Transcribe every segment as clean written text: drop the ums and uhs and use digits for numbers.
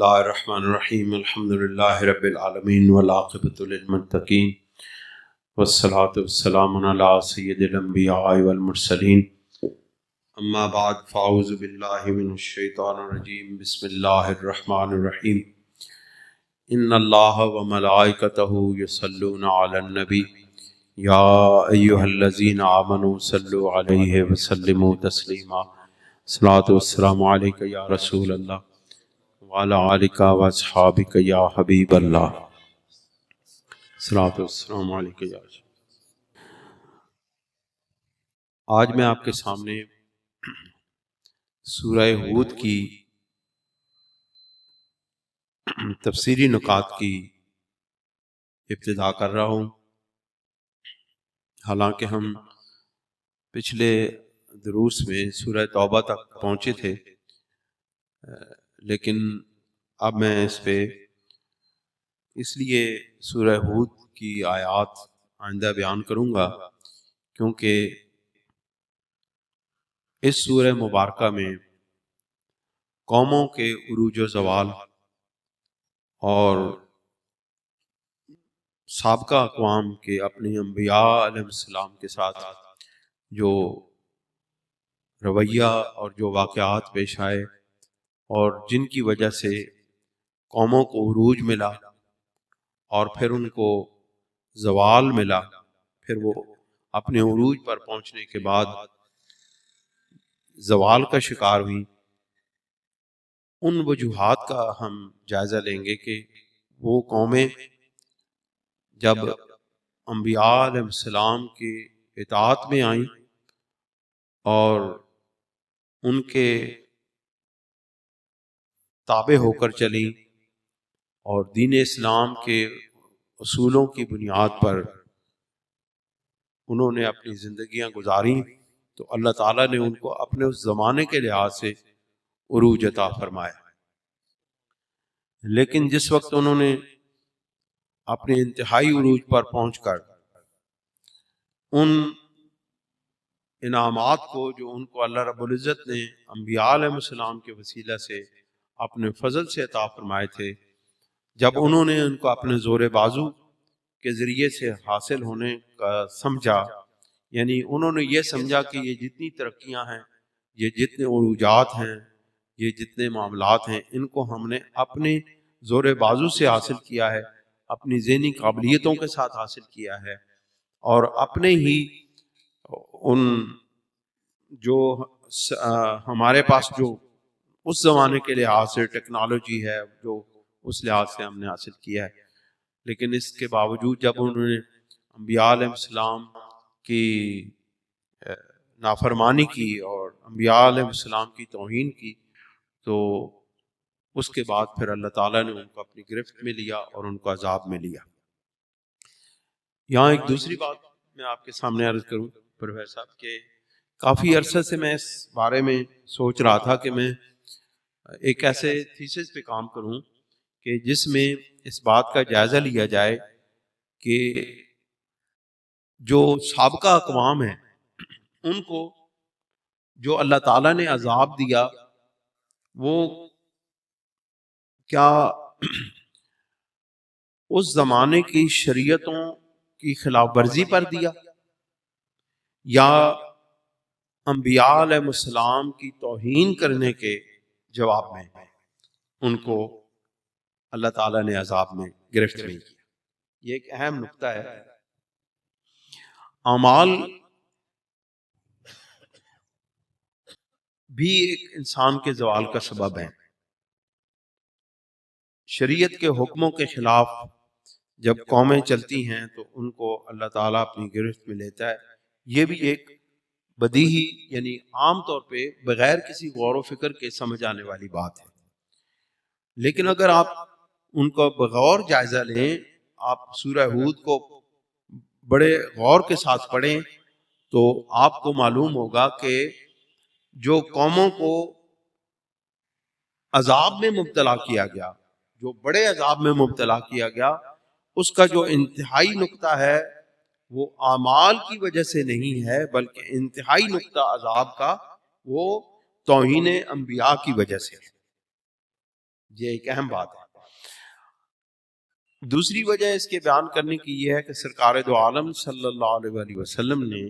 اللہ الرحمن الرحیم الحمد للہ رب العالمین والعاقبۃ للمتقین والصلاۃ والسلام علی سید الانبیاء والمرسلین اما بعد فاعوذ باللہ من الشیطان الرجیم بسم اللہ الرحمن الرحیم ان اللہ وملائکتہ یصلون علی النبی یا ایہا الذین آمنوا صلوا علیہ وسلموا تسلیما الصلاۃ والسلام علیک یا رسول اللہ وعلی آلک واصحابک یا حبیب اللہ الصلاۃ والسلام علیک یا رسول اللہ۔ آج میں آپ کے سامنے سورہ ہود کی تفسیری نکات کی ابتدا کر رہا ہوں۔ حالانکہ ہم پچھلے دروس میں سورہ توبہ تک پہنچے تھے، لیکن اب میں اس لیے سورہ ہود کی آیات آئندہ بیان کروں گا، کیونکہ اس سورہ مبارکہ میں قوموں کے عروج و زوال اور سابقہ اقوام کے اپنے انبیاء علیہ السلام کے ساتھ جو رویہ اور جو واقعات پیش آئے اور جن کی وجہ سے قوموں کو عروج ملا اور پھر ان کو زوال ملا، پھر وہ اپنے عروج پر پہنچنے کے بعد زوال کا شکار ہوئی، ان وجوہات کا ہم جائزہ لیں گے کہ وہ قومیں جب انبیاء علیہ السلام کی اطاعت میں آئیں اور ان کے تابع ہو کر چلیں اور دین اسلام کے اصولوں کی بنیاد پر انہوں نے اپنی زندگیاں گزاریں، تو اللہ تعالیٰ نے ان کو اپنے اس زمانے کے لحاظ سے عروج عطا فرمایا۔ لیکن جس وقت انہوں نے اپنے انتہائی عروج پر پہنچ کر ان انعامات کو جو ان کو اللہ رب العزت نے انبیاء علیہ السلام کے وسیلہ سے اپنے فضل سے عطا فرمائے تھے، جب انہوں نے ان کو اپنے زور بازو کے ذریعے سے حاصل ہونے کا سمجھا، یعنی انہوں نے یہ سمجھا کہ یہ جتنی ترقیاں ہیں، یہ جتنے عروجات ہیں، یہ جتنے معاملات ہیں، ان کو ہم نے اپنے زور بازو سے حاصل کیا ہے، اپنی ذہنی قابلیتوں کے ساتھ حاصل کیا ہے، اور اپنے ہی ان جو ہمارے پاس جو اس زمانے کے لحاظ سے ٹیکنالوجی ہے، جو اس لحاظ سے ہم نے حاصل کیا ہے۔ لیکن اس کے باوجود جب انہوں نے انبیاء علیہ السلام کی نافرمانی کی اور انبیاء علیہ السلام کی توہین کی، تو اس کے بعد پھر اللہ تعالیٰ نے ان کو اپنی گرفت میں لیا اور ان کو عذاب میں لیا۔ یہاں ایک دوسری بات میں آپ کے سامنے عرض کروں پروفیسر صاحب، کہ کافی عرصے سے میں اس بارے میں سوچ رہا تھا کہ میں ایک ایسے تھیسس پہ کام کروں کہ جس میں اس بات کا جائزہ لیا جائے کہ جو سابقہ اقوام ہیں ان کو جو اللہ تعالیٰ نے عذاب دیا، وہ کیا اس زمانے کی شریعتوں کی خلاف ورزی پر دیا، یا انبیاء علیہ السلام کی توہین کرنے کے جواب میں ان کو اللہ تعالیٰ نے عذاب میں گرفت نہیں کیا۔ یہ ایک اہم نقطہ ہے۔ اعمال بھی ایک انسان کے زوال کا سبب ہے۔ شریعت کے حکموں کے خلاف جب قومیں چلتی ہیں تو ان کو اللہ تعالیٰ اپنی گرفت میں لیتا ہے۔ یہ بھی ایک بدیہی، یعنی عام طور پہ بغیر کسی غور و فکر کے سمجھ آنے والی بات ہے۔ لیکن اگر آپ ان کو بغور جائزہ لیں، آپ سورہ ہود کو بڑے غور کے ساتھ پڑھیں، تو آپ کو معلوم ہوگا کہ جو قوموں کو عذاب میں مبتلا کیا گیا، جو بڑے عذاب میں مبتلا کیا گیا، اس کا جو انتہائی نقطہ ہے وہ اعمال کی وجہ سے نہیں ہے، بلکہ انتہائی نقطہ عذاب کا وہ توہین انبیاء کی وجہ سے ہے۔ یہ ایک اہم بات ہے۔ دوسری وجہ اس کے بیان کرنے کی یہ ہے کہ سرکار دو عالم صلی اللہ علیہ وآلہ وسلم نے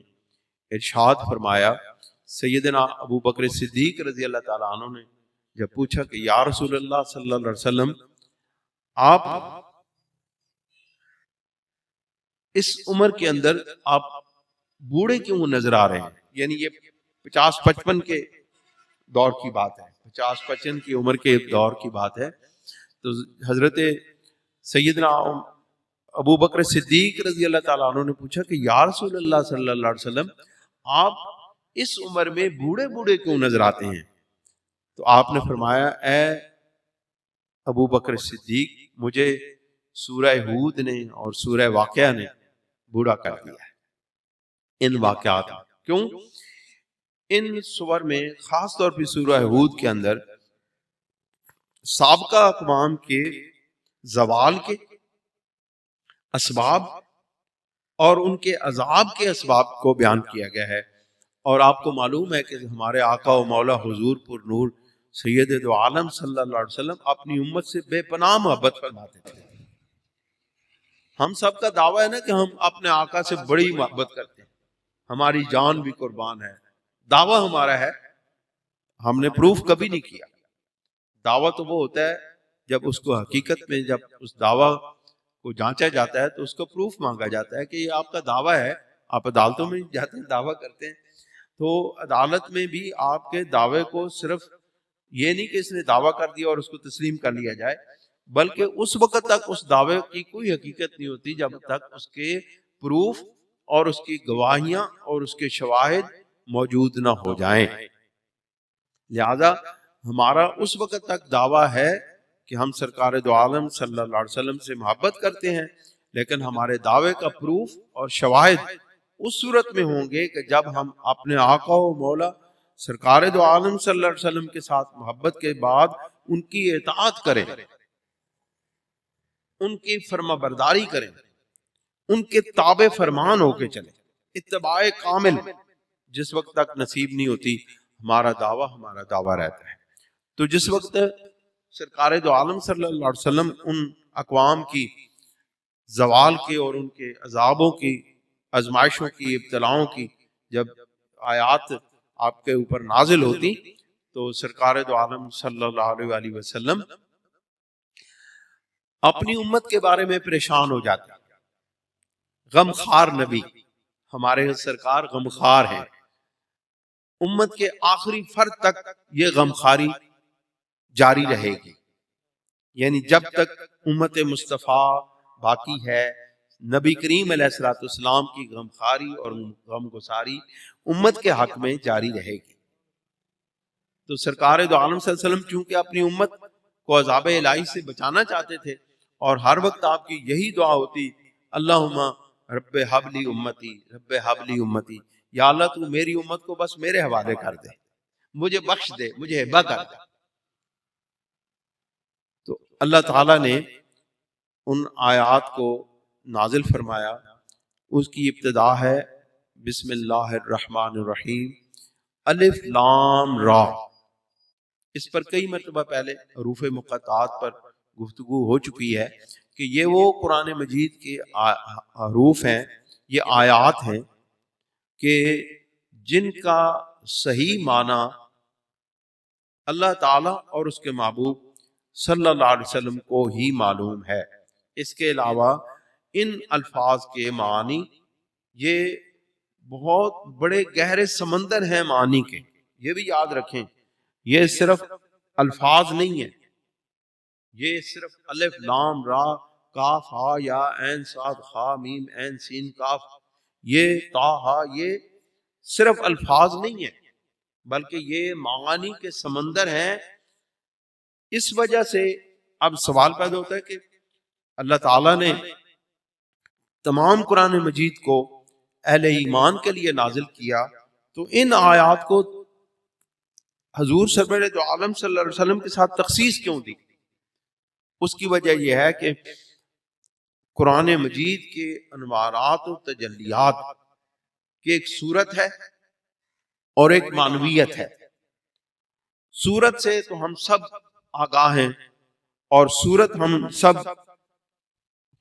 ارشاد فرمایا، سیدنا ابو بکر صدیق رضی اللہ تعالیٰ عنہ نے جب پوچھا کہ یا رسول اللہ صلی اللہ علیہ وسلم، آپ اس عمر کے اندر آپ بوڑھے کیوں نظر آ رہے ہیں؟ یعنی یہ 50-55 کے دور کی بات ہے، 50-55 کی عمر کے دور کی بات ہے۔ تو حضرت سیدنا ابو بکر صدیق رضی اللہ تعالیٰ عنہ نے پوچھا کہ یا رسول اللہ صلی اللہ علیہ وسلم، آپ اس عمر میں بوڑھے بوڑھے کیوں نظر آتے ہیں؟ تو آپ نے فرمایا، اے ابو بکر صدیق، مجھے سورہ ہود نے اور سورہ واقعہ نے بوڑھا کر دیا ہے۔ ان واقعات کیوں؟ ان سور میں خاص طور پہ سورہ ہود کے اندر سابقہ اقوام کے زوال کے اسباب اور ان کے عذاب کے اسباب کو بیان کیا گیا ہے۔ اور آپ کو معلوم ہے کہ ہمارے آقا و مولا حضور پر نور سید دو عالم صلی اللہ علیہ وسلم اپنی امت سے بے پناہ محبت فرماتے تھے۔ ہم سب کا دعویٰ ہے نا کہ ہم اپنے آقا سے بڑی محبت کرتے ہیں، ہماری جان بھی قربان ہے، دعویٰ ہمارا ہے، ہم نے پروف کبھی نہیں کیا۔ دعویٰ تو وہ ہوتا ہے جب اس کو حقیقت میں جب اس دعویٰ کو جانچا جاتا ہے تو اس کو پروف مانگا جاتا ہے کہ یہ آپ کا دعویٰ ہے۔ آپ عدالتوں میں جاتے ہیں، دعویٰ کرتے ہیں، تو عدالت میں بھی آپ کے دعوے کو صرف یہ نہیں کہ اس نے دعویٰ کر دیا اور اس کو تسلیم کر لیا جائے، بلکہ اس وقت تک اس دعوے کی کوئی حقیقت نہیں ہوتی جب تک اس کے پروف اور اس کی گواہیاں اور اس کے شواہد موجود نہ ہو جائیں۔ لہذا ہمارا اس وقت تک دعویٰ ہے کہ ہم سرکار دو عالم صلی اللہ علیہ وسلم سے محبت کرتے ہیں، لیکن ہمارے دعوے کا پروف اور شواہد اس صورت میں ہوں گے کہ جب ہم اپنے آقا و مولا سرکار دو عالم صلی اللہ علیہ وسلم کے ساتھ محبت کے بعد ان کی اطاعت کریں، ان کی فرما برداری کریں، ان کے تابع فرمان ہو کے چلیں۔ اتباع کامل جس وقت تک نصیب نہیں ہوتی، ہمارا دعویٰ رہتا ہے۔ تو جس وقت سرکار دو عالم صلی اللہ علیہ وسلم ان اقوام کی زوال کے اور ان کے عذابوں کی، آزمائشوں کی، ابتلاؤں کی جب آیات آپ کے اوپر نازل ہوتی تو سرکار دو عالم صلی اللہ علیہ وآلہ وسلم اپنی امت کے بارے میں پریشان ہو جاتے۔ غمخوار نبی، ہمارے سرکار غمخوار ہیں، امت کے آخری فرد تک یہ غمخواری جاری رہے گی، یعنی جب تک امت مصطفیٰ باقی ہے، نبی کریم علیہ الصلوۃ والسلام کی غمخواری اور غم گساری امت کے حق میں جاری رہے گی۔ تو سرکار دو عالم صلی اللہ علیہ وسلم چونکہ اپنی امت کو عذاب الہی سے بچانا چاہتے تھے، اور ہر وقت آپ کی یہی دعا ہوتی، اللہم رب ہب لی امتی، رب ہب لی امتی، یا اللہ تو میری امت کو بس میرے حوالے کر دے، مجھے بخش دے، مجھے ہبہ کر دے۔ تو اللہ تعالیٰ نے ان آیات کو نازل فرمایا۔ اس کی ابتدا ہے بسم اللہ الرحمن الرحیم، الف لام را۔ اس پر کئی مرتبہ پہلے حروف مقطعات پر گفتگو ہو چکی ہے کہ یہ وہ قرآن مجید کے حروف ہیں، یہ آیات ہیں کہ جن کا صحیح معنی اللہ تعالیٰ اور اس کے محبوب صلی اللہ علیہ وسلم کو ہی معلوم ہے۔ اس کے علاوہ ان الفاظ کے معنی یہ بہت بڑے گہرے سمندر ہیں معنی کے، یہ بھی یاد رکھیں، یہ صرف الفاظ نہیں ہیں، یہ صرف الف لام را کاف ہا یا عین صاد خا میم عین سین کاف یہ تا ہا، یہ صرف الفاظ نہیں ہیں بلکہ یہ معانی کے سمندر ہیں۔ اس وجہ سے اب سوال پیدا ہوتا ہے کہ اللہ تعالیٰ نے تمام قرآن مجید کو اہل ایمان کے لیے نازل کیا، تو ان آیات کو حضور سرور دو عالم صلی اللہ علیہ وسلم کے ساتھ تخصیص کیوں دی؟ اس کی وجہ یہ ہے کہ قرآن مجید کے انوارات و تجلیات کی ایک صورت ہے اور ایک معنویت ہے۔ صورت سے تو ہم سب آگاہ ہیں اور سورت ہم سب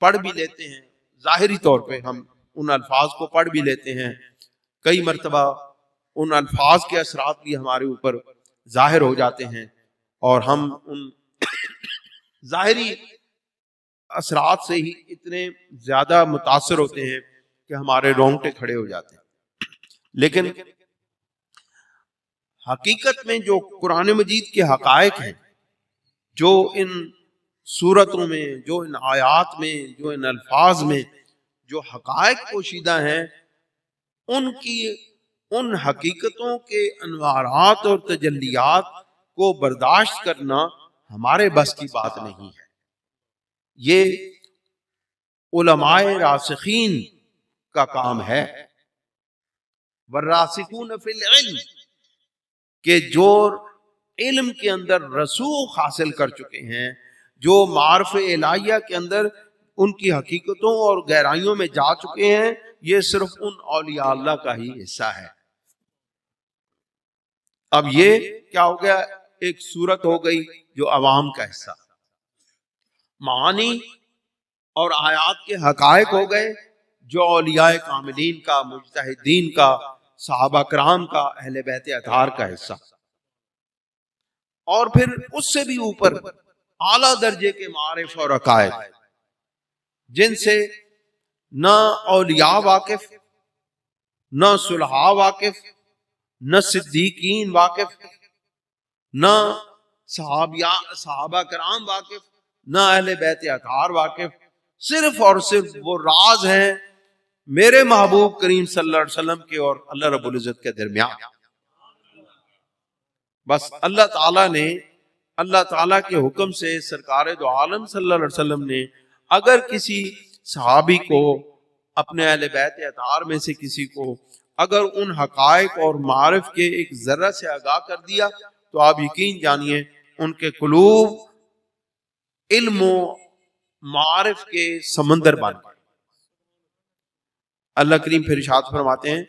پڑھ بھی لیتے ہیں، ظاہری طور پہ ہم ان الفاظ کو پڑھ بھی لیتے ہیں، کئی مرتبہ ان الفاظ کے اثرات بھی ہمارے اوپر ظاہر ہو جاتے ہیں اور ہم ان ظاہری اثرات سے ہی اتنے زیادہ متاثر ہوتے ہیں کہ ہمارے رونگٹے کھڑے ہو جاتے ہیں۔ لیکن حقیقت میں جو قرآن مجید کے حقائق ہیں، جو ان سورتوں میں، جو ان آیات میں، جو ان الفاظ میں جو حقائق پوشیدہ ہیں، ان حقیقتوں کے انوارات اور تجلیات کو برداشت کرنا ہمارے بس کی بات نہیں ہے۔ یہ علماء راسخین کا کام ہے، والراسخون فی العلم، کہ جو علم کے اندر رسوخ حاصل کر چکے ہیں، جو معارف الہیہ کے اندر ان کی حقیقتوں اور گہرائیوں میں جا چکے ہیں، یہ صرف ان اولیاء اللہ کا ہی حصہ ہے۔ اب یہ کیا ہو گیا؟ ایک صورت ہو گئی جو عوام کا حصہ، معانی اور آیات کے حقائق ہو گئے جو اولیاء کاملین کا، مجتہدین کا، صحابہ کرام کا، اہل بیت اطہار کا حصہ، اور پھر اس سے بھی اوپر اعلیٰ درجے کے معارف اور عقائد جن سے نہ اولیاء واقف، نہ صلحاء واقف، نہ صدیقین واقف، نہ صحابہ کرام واقف، نہ اہل بیت اطہار واقف، صرف اور صرف وہ راز ہیں میرے محبوب کریم صلی اللہ علیہ وسلم کے اور اللہ رب العزت کے درمیان۔ بس اللہ تعالیٰ کے حکم سے سرکار دو عالم صلی اللہ علیہ وسلم نے اگر کسی صحابی کو، اپنے اہل بیت اطہار میں سے کسی کو، اگر ان حقائق اور معارف کے ایک ذرہ سے آگاہ کر دیا تو آپ یقین جانیے ان کے قلوب علم و معارف کے سمندر بن گئے۔ اللہ کریم پھر ارشاد فرماتے ہیں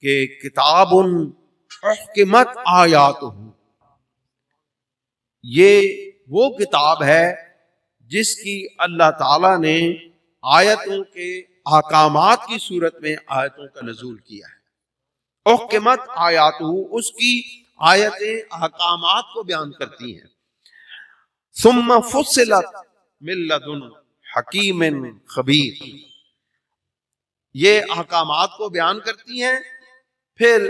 کہ کتاب احکمت آیاتہ، یہ وہ کتاب ہے جس کی اللہ تعالیٰ نے آیتوں کے احکامات کی صورت میں آیتوں کا نزول کیا ہے۔ احکمت آیاتہ، اس کی آیتیں احکامات کو بیان کرتی ہیں۔ ثم فصلت من لدن حکیم خبیر، یہ احکامات کو بیان کرتی ہیں، پھر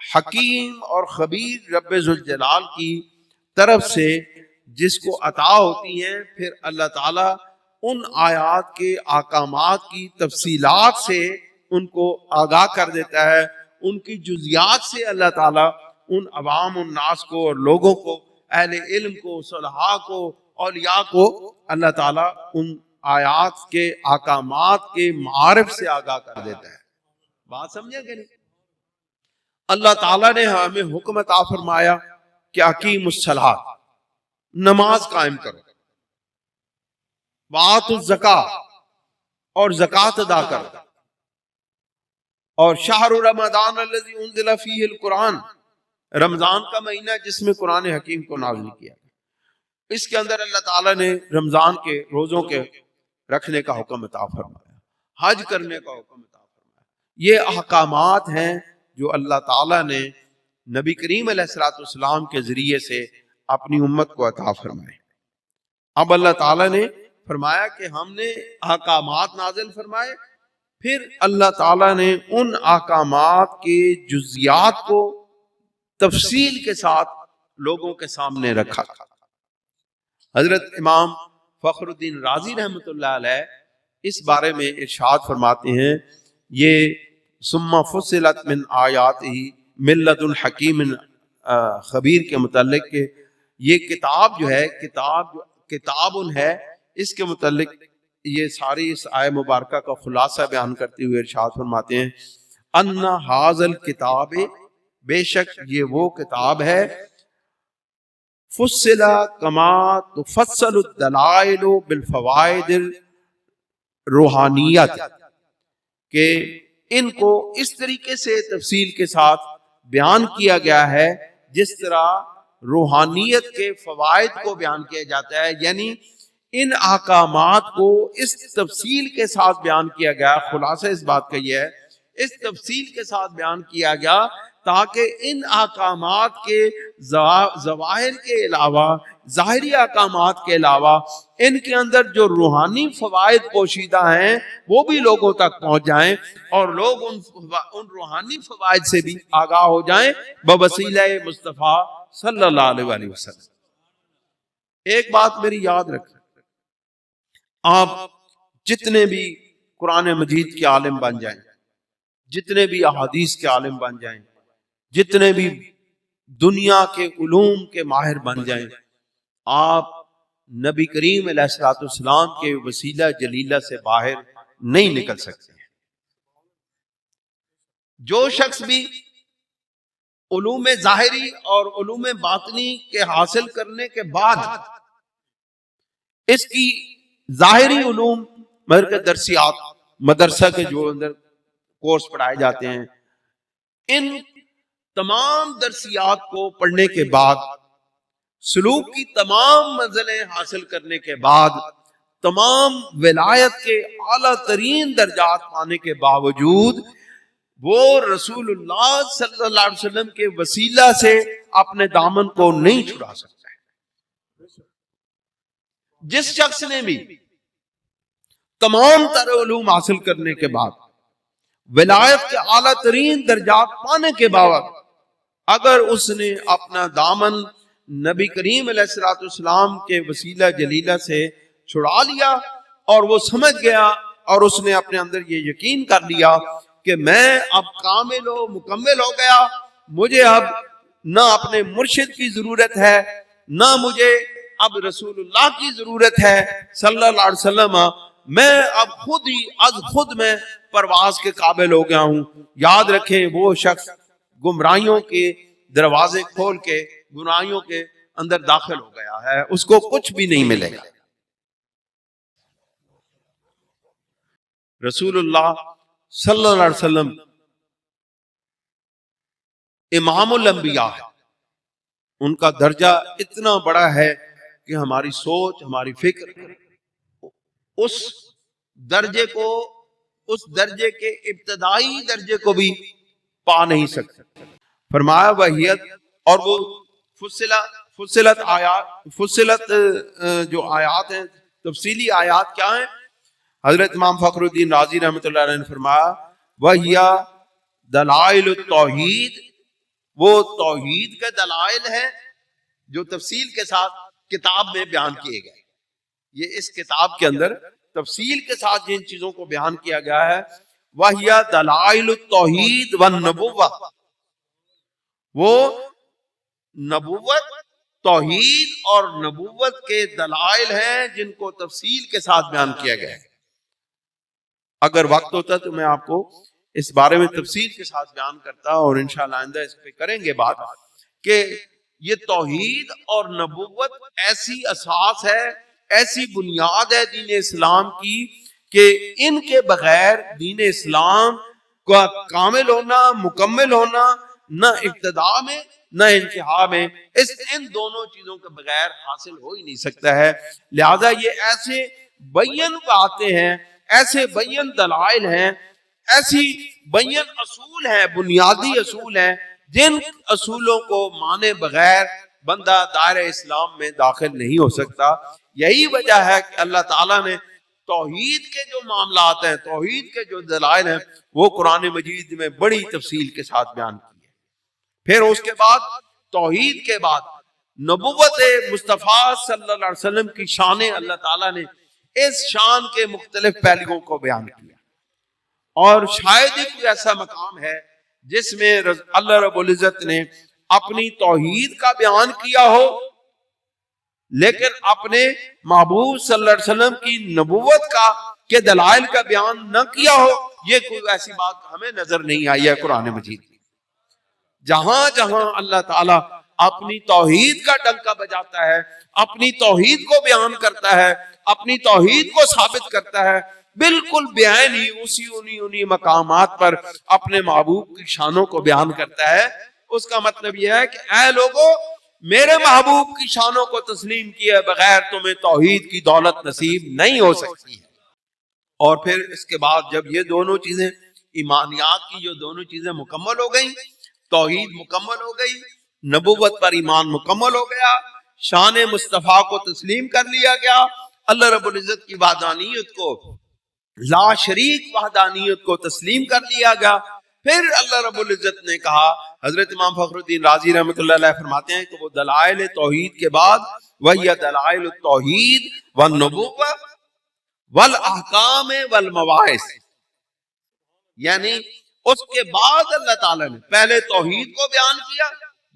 حکیم اور خبیر رب ذوالجلال کی طرف سے جس کو عطا ہوتی ہیں، پھر اللہ تعالیٰ ان آیات کے احکامات کی تفصیلات سے ان کو آگاہ کر دیتا ہے، ان کی جزیات سے اللہ تعالیٰ ان عوام الناس کو اور لوگوں کو، اہل علم کو، صلحاء کو، اولیاء کو اللہ تعالیٰ ان آیات کے احکامات کے معارف سے آگاہ کر دیتا ہے۔ بات سمجھے کہ نہیں؟ اللہ تعالیٰ نے ہمیں حکم عطا فرمایا کہ اقیم الصلاۃ، نماز قائم کرو، وآتوا الزکاۃ، اور زکوٰۃ ادا کرو، اور شہر رمضان الذی انزل فیہ القرآن، رمضان کا مہینہ جس میں قرآن حکیم کو نازل کیا، اس کے اندر اللہ تعالیٰ نے رمضان کے روزوں کے رکھنے کا حکم عطا فرمایا، حج کرنے کا حکم عطا فرمایا۔ یہ احکامات ہیں جو اللہ تعالیٰ نے نبی کریم علیہ الصلوۃ والسلام کے ذریعے سے اپنی امت کو عطا فرمائے۔ اب اللہ تعالیٰ نے فرمایا کہ ہم نے احکامات نازل فرمائے، پھر اللہ تعالیٰ نے ان احکامات کے جزیات کو تفصیل کے ساتھ لوگوں کے سامنے رکھا۔ حضرت امام فخر الدین رازی رحمۃ اللہ علیہ اس بارے میں ارشاد فرماتے ہیں، یہ ثم فصلت من آیاتہ من لدن حکیم خبیر کے متعلق کہ یہ کتاب جو ہے، کتاب ہے، اس کے متعلق یہ ساری اس آیہ مبارکہ کا خلاصہ بیان کرتے ہوئے ارشاد فرماتے ہیں، ان ھذا الکتاب، بے شک یہ وہ کتاب ہے، فصل کما تفصل الدلائل بالفوائد الروحانیت، کہ ان کو اس طریقے سے تفصیل کے ساتھ بیان کیا گیا ہے جس طرح روحانیت کے فوائد کو بیان کیا جاتا ہے، یعنی ان احکامات کو اس تفصیل کے ساتھ بیان کیا گیا. خلاصہ اس بات کا یہ ہے، اس تفصیل کے ساتھ بیان کیا گیا تاکہ ان احکامات کے ظواہر کے علاوہ، ظاہری احکامات کے علاوہ، ان کے اندر جو روحانی فوائد پوشیدہ ہیں وہ بھی لوگوں تک پہنچ جائیں اور لوگ ان روحانی فوائد سے بھی آگاہ ہو جائیں بوسیلہ مصطفیٰ صلی اللہ علیہ وسلم. ایک بات میری یاد رکھیں، آپ جتنے بھی قرآن مجید کے عالم بن جائیں، جتنے بھی احادیث کے عالم بن جائیں، جتنے بھی دنیا کے علوم کے ماہر بن جائیں، آپ نبی کریم علیہ الصلوۃ والسلام کے وسیلہ جلیلہ سے باہر نہیں نکل سکتے. جو شخص بھی علوم ظاہری اور علوم باطنی کے حاصل کرنے کے بعد اس کی ظاہری علوم درسیات مدرسہ کے جو اندر کورس پڑھائے جاتے ہیں، ان تمام درسیات کو پڑھنے کے بعد، سلوک کی تمام منزلیں حاصل کرنے کے بعد، تمام ولایت کے اعلیٰ ترین درجات پانے کے باوجود وہ رسول اللہ صلی اللہ علیہ وسلم کے وسیلہ سے اپنے دامن کو نہیں چھڑا سکتا ہے. جس شخص نے بھی تمام تر علوم حاصل کرنے کے بعد، ولایت کے اعلیٰ ترین درجات پانے کے بعد، اگر اس نے اپنا دامن نبی کریم علیہ الصلوۃ والسلام کے وسیلہ جلیلہ سے چھڑا لیا اور وہ سمجھ گیا اور اس نے اپنے اندر یہ یقین کر لیا کہ میں اب کامل و مکمل ہو گیا، مجھے اب نہ اپنے مرشد کی ضرورت ہے، نہ مجھے اب رسول اللہ کی ضرورت ہے صلی اللہ علیہ وسلم، میں اب خود ہی از خود میں پرواز کے قابل ہو گیا ہوں. یاد رکھیں وہ شخص گمراہیوں کے دروازے کھول کے گمراہیوں کے اندر داخل ہو گیا ہے، اس کو کچھ بھی نہیں ملے گا. رسول اللہ صلی اللہ علیہ وسلم امام الانبیاء ہے، ان کا درجہ اتنا بڑا ہے کہ ہماری سوچ، ہماری فکر اس درجے کو، اس درجے کے ابتدائی درجے کو بھی پا نہیں سکتے. فرمایا وحیت، اور وہ فصلت جو آیات ہیں، تفصیلی آیات کیا ہیں؟ حضرت امام فخر الدین رازی رحمۃ اللہ علیہ نے فرمایا وحیا دلائل التوحید، وہ توحید کے دلائل ہیں جو تفصیل کے ساتھ کتاب میں بیان کیے گئے. یہ اس کتاب کے اندر تفصیل کے ساتھ جن چیزوں کو بیان کیا گیا ہے، وحیا دلائل التوحید والنبوہ، وہ نبوت، توحید اور نبوت کے دلائل ہیں جن کو تفصیل کے ساتھ بیان کیا گیا ہے. اگر وقت ہوتا تو میں آپ کو اس بارے میں تفصیل کے ساتھ بیان کرتا، اور انشاءاللہ آئندہ اس پہ کریں گے بات، کہ یہ توحید اور نبوت ایسی اساس ہے، ایسی بنیاد ہے دین اسلام کی کہ ان کے بغیر دین اسلام کا کامل ہونا، مکمل ہونا، نہ ابتدا میں نہ انتہا میں، ان دونوں چیزوں کے بغیر حاصل ہو ہی نہیں سکتا ہے. لہذا یہ ایسے بین باتیں ہیں، ایسے بین دلائل ہیں، ایسی بین اصول ہیں، بنیادی اصول ہیں، جن اصولوں کو مانے بغیر بندہ دائرہ اسلام میں داخل نہیں ہو سکتا. یہی وجہ ہے کہ اللہ تعالیٰ نے توحید کے جو معاملات ہیں، توحید کے جو دلائل ہیں، وہ قرآن مجید میں بڑی تفصیل کے ساتھ بیان کی ہے. پھر اس کے بعد توحید کے بعد نبوت مصطفیٰ صلی اللہ علیہ وسلم کی شان، اللہ تعالیٰ نے اس شان کے مختلف پہلوؤں کو بیان کیا. اور شاید ہی کوئی ایسا مقام ہے جس میں اللہ رب العزت نے اپنی توحید کا بیان کیا ہو لیکن اپنے محبوب صلی اللہ علیہ وسلم کی نبوت کا کے دلائل کا بیان نہ کیا ہو. یہ کوئی ایسی بات ہمیں نظر نہیں آئی ہے قرآن مجید میں. جہاں جہاں اللہ تعالیٰ اپنی توحید کا ڈنکا بجاتا ہے، اپنی توحید کو بیان کرتا ہے، اپنی توحید کو ثابت کرتا ہے، بالکل بیان ہی انہی مقامات پر اپنے محبوب کی شانوں کو بیان کرتا ہے. اس کا مطلب یہ ہے کہ اے لوگو، میرے محبوب کی شانوں کو تسلیم کیے بغیر تمہیں توحید کی دولت نصیب نہیں ہو سکتی ہے۔ اور پھر اس کے بعد جب یہ دونوں چیزیں ایمانیات کی جو دونوں چیزیں مکمل ہو گئیں، توحید مکمل ہو گئی، نبوت پر ایمان مکمل ہو گیا، شان مصطفیٰ کو تسلیم کر لیا گیا، اللہ رب العزت کی وحدانیت کو، لا شریک وحدانیت کو تسلیم کر لیا گیا، پھر اللہ رب العزت نے کہا، حضرت امام فخر الدین رازی رحمۃ اللہ علیہ فرماتے ہیں کہ وہ دلائل توحید کے بعد وہی دلائل التوحید والنبوت والاحکام والمواعظ، یعنی اس کے بعد اللہ تعالیٰ نے پہلے توحید کو بیان کیا،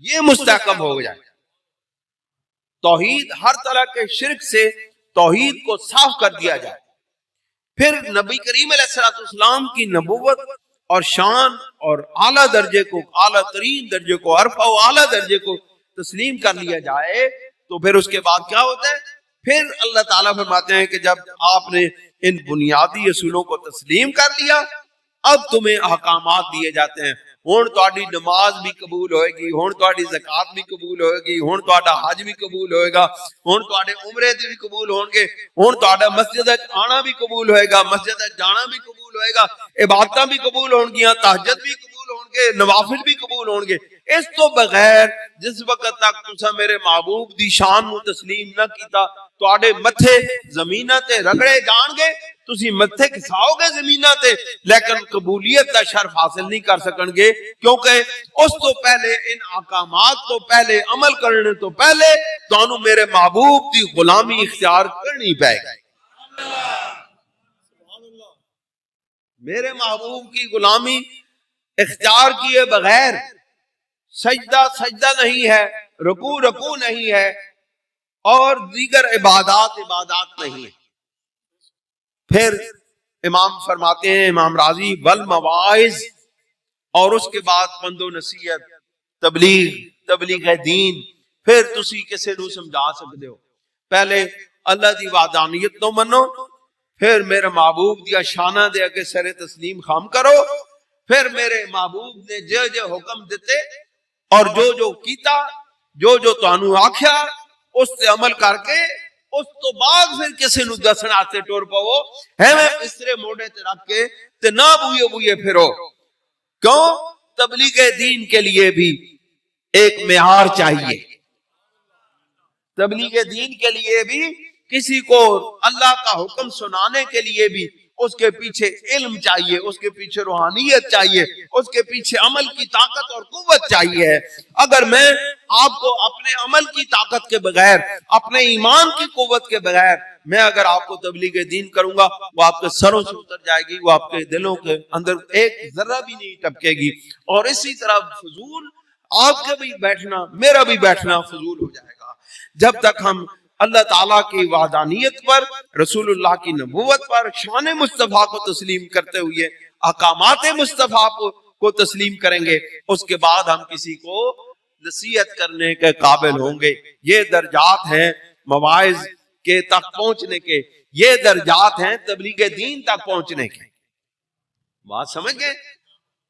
یہ مستحکم ہو جائے، توحید ہر طرح کے شرک سے توحید کو صاف کر دیا جائے، پھر نبی کریم علیہ السلام کی نبوت اور شان اور اعلیٰ درجے کو، اعلیٰ ترین درجے کو، عرفہ و اعلیٰ درجے کو تسلیم کر لیا جائے، تو پھر اس کے بعد کیا ہوتا ہے؟ پھر اللہ تعالیٰ فرماتے ہیں کہ جب آپ نے ان بنیادی اصولوں کو تسلیم کر لیا، اب تمہیں احکامات دیے جاتے ہیں، ہن تہاڈی نماز بھی قبول ہوئے گی، ہن تہاڈی زکوٰۃ بھی قبول ہوئے گی، ہن تہاڈا حج بھی قبول ہوئے گا، ہن تہاڈے عمرے بھی قبول ہون گے، ہن تہاڈا مسجد آنا بھی قبول ہوئے گا، مسجد جانا بھی قبول ہوئے گا، عبادتاں بھی قبول ہون گیاں، تہجد بھی قبول ہون گے، نوافل بھی قبول ہون گے۔ اس تو بغیر جس وقت تک تساں میرے محبوب دی شان نو تسلیم نہ کیتا، تہاڈے متھے زمیناں تے رگڑے جان گے، تسی متھے کھساؤ گے زمیناں تے، لیکن قبولیت کا شرف حاصل نہیں کر سکن گے، کیونکہ اس تو پہلے، ان احکامات تو پہلے، عمل کرنے تو پہلے تانوں میرے محبوب دی غلامی اختیار کرنی پائے گی۔ میرے محبوب کی غلامی اختیار کیے بغیر سجدہ سجدہ نہیں ہے، رکوع رکوع نہیں ہے، اور دیگر عبادات عبادات نہیں ہے۔ پھر امام فرماتے ہیں، امام راضی، والمواعظ، اور اس کے بعد پند و نصیحت، تبلیغ دین، پھر تسی کسے نو سمجھا سکتے ہو، پہلے اللہ دی وحدانیت تو منو، پھر میرے محبوب دیا شانہ دے اگے سر تسلیم خام کرو، پھر میرے محبوب نے جو جو حکم دیتے اور جو جو کیتا، جو جو تانوں آکھیا، اس تے عمل کر کے اس تو بعد پھر کسی نو دسنا تے ٹور پاو، ہے میں بسترے موڑے تے رکھ کے تے نہ بوئے بوئے پھرو، کیوں؟ تبلیغ دین کے لیے بھی ایک معیار چاہیے، تبلیغ دین کے لیے بھی کسی کو اللہ کا حکم سنانے کے لیے بھی اس کے پیچھے علم چاہیے، اس کے پیچھے روحانیت چاہیے، اس کے پیچھے عمل کی طاقت اور قوت چاہیے۔ اگر میں آپ کو اپنے عمل کی طاقت کے بغیر، اپنے ایمان کی قوت کے بغیر میں اگر آپ کو تبلیغ دین کروں گا، وہ آپ کے سروں سے اتر جائے گی، وہ آپ کے دلوں کے اندر ایک ذرہ بھی نہیں ٹپکے گی، اور اسی طرح فضول آپ کا بھی بیٹھنا، میرا بھی بیٹھنا فضول ہو جائے گا۔ جب تک ہم اللہ تعالیٰ کی وحدانیت پر، رسول اللہ کی نبوت پر، شان مصطفیٰ کو تسلیم کرتے ہوئے احکامات مصطفیٰ کو تسلیم کریں گے، اس کے بعد ہم کسی کو نصیحت کرنے کے قابل ہوں گے۔ یہ درجات ہیں مواعظ کے تک پہنچنے کے، یہ درجات ہیں تبلیغ دین تک پہنچنے کے۔ بات سمجھ گئے؟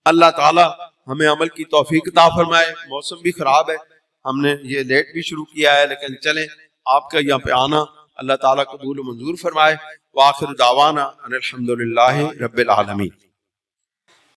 اللہ تعالیٰ ہمیں عمل کی توفیق عطا فرمائے۔ موسم بھی خراب ہے، ہم نے یہ لیٹ بھی شروع کیا ہے، لیکن چلیں آپ کا یہاں پہ آنا اللہ تعالیٰ قبول و منظور فرمائے۔ وآخر دعوانا ان الحمدللہ رب العالمین۔